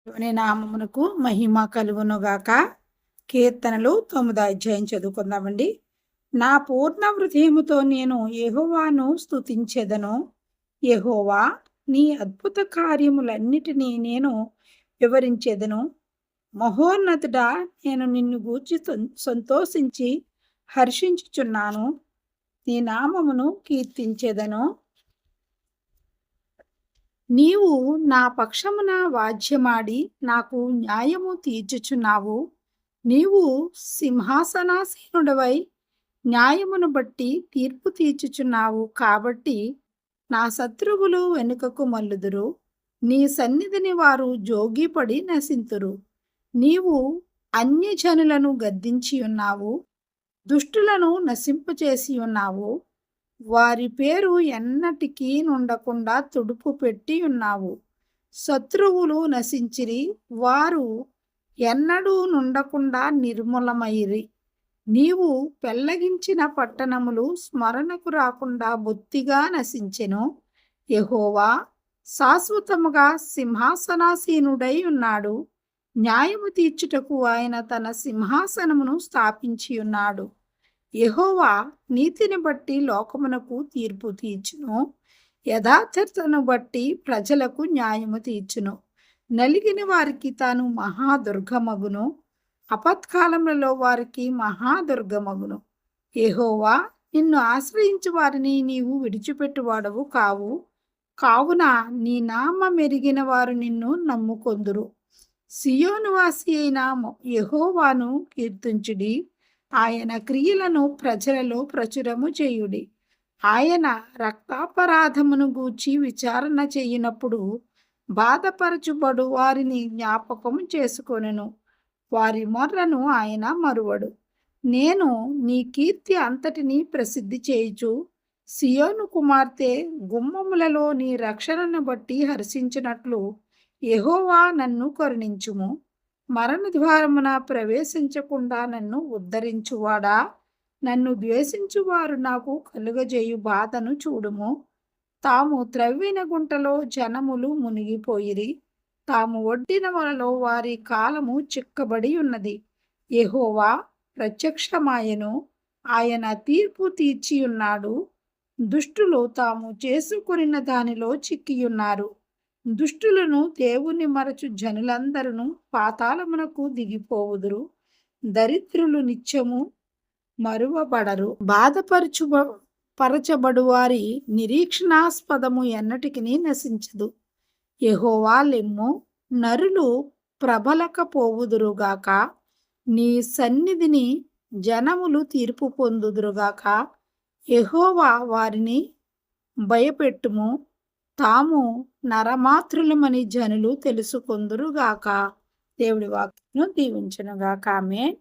దేవుని నామమునకు మహిమ కలుగునుగాక. కీర్తనలు 9వ అధ్యాయం చదువుకుందామండి. నా పూర్ణ హృదయముతో నేను యెహోవాను స్తుతించెదను. యెహోవా, నీ అద్భుత కార్యములన్నిటినీ నేను వివరించెదను. మహోన్నతుడా, నేను నిన్ను గూర్చి సంతోషించి హర్షించుచున్నాను. నీ నామమును కీర్తించెదను. నీవు నా పక్షమున వాద్యమాడి నాకు న్యాయము తీర్చుచున్నావు. నీవు సింహాసనాసీనుడవై న్యాయమును బట్టి తీర్పు తీర్చుచున్నావు. కాబట్టి నా శత్రువులు వెనుకకు మల్లుదురు. నీ సన్నిధిని వారు జోగిపడి నశింతురు. నీవు అన్యజనులను గద్దించి ఉన్నావు, దుష్టులను నశింపచేసి ఉన్నావు. వారి పేరు ఎన్నటికీ నుండకుండా తుడుపు పెట్టి ఉన్నావు. శత్రువులు నశించిరి, వారు ఎన్నడూ నుండకుండా నిర్మూలమైరి. నీవు పెళ్లగించిన పట్టణములు స్మరణకు రాకుండా బొత్తిగా నశించెను. యెహోవా శాశ్వతముగా సింహాసనాసీనుడై ఉన్నాడు. న్యాయము తీర్చుటకు ఆయన తన సింహాసనమును స్థాపించి ఉన్నాడు. యెహోవా నీతిని బట్టి లోకమునకు తీర్పు తీర్చును. యథార్థతను బట్టి ప్రజలకు న్యాయము తీర్చును. నలిగిన వారికి తాను మహాదుర్గమగును. ఆపత్కాలములలో వారికి మహాదుర్గమగును. యెహోవా, నిన్ను ఆశ్రయించు వారిని నీవు విడిచిపెట్టువాడవు కావు. కావున నీ నామ మెరిగిన వారు నిన్ను నమ్ముకొందురు. సియోను వాసి అయిన యెహోవాను కీర్తించుడి. ఆయన క్రియలను ప్రజలలో ప్రచురము చేయుడి. ఆయన రక్తాపరాధమును గూర్చి విచారణ చేయునప్పుడు బాధపరచుబడు వారిని జ్ఞాపకము చేసుకొనెను. వారి మొర్రను ఆయన మరువడు. నేను నీ కీర్తి అంతటినీ ప్రసిద్ధి చేయుచు సియోను కుమార్తె గుమ్మములలో నీ రక్షణను బట్టి హర్షించినట్లు యెహోవా నన్ను కరుణించుము. మరణ ద్వారమున ప్రవేశించకుండా నన్ను ఉద్ధరించువాడా, నన్ను ద్వేషించువారు నాకు కలుగజేయు బాధను చూడుము. తాము త్రవ్విన గుంటలో జనములు మునిగిపోయిరి. తాము ఒడ్డిన వలలో వారి కాలము చిక్కబడి ఉన్నది. యెహోవా ప్రత్యక్షమాయెను, ఆయన తీర్పు తీర్చియున్నాడు. దుష్టులు తాము చేసుకొనిన దానిలో చిక్కియున్నారు. దుష్టులను దేవుని మరచు జనులందరూ పాతాళమునకు దిగిపోవుదురు. దరిద్రులు నిత్యము మరువబడరు. పరచబడు వారి నిరీక్షణాస్పదము ఎన్నటికి నశించదు. యెహోవా లెమ్ము, నరులు ప్రబలకపోవుదురుగాక. నీ సన్నిధిని జనములు తీర్పు పొందుదురుగాక. యెహోవా వారిని భయపెట్టుము. తాము నరమాతృలమని జనులు తెలుసుకొందురుగాక. దేవుడి వాక్యమును దీవించునుగాక. ఆమేన్.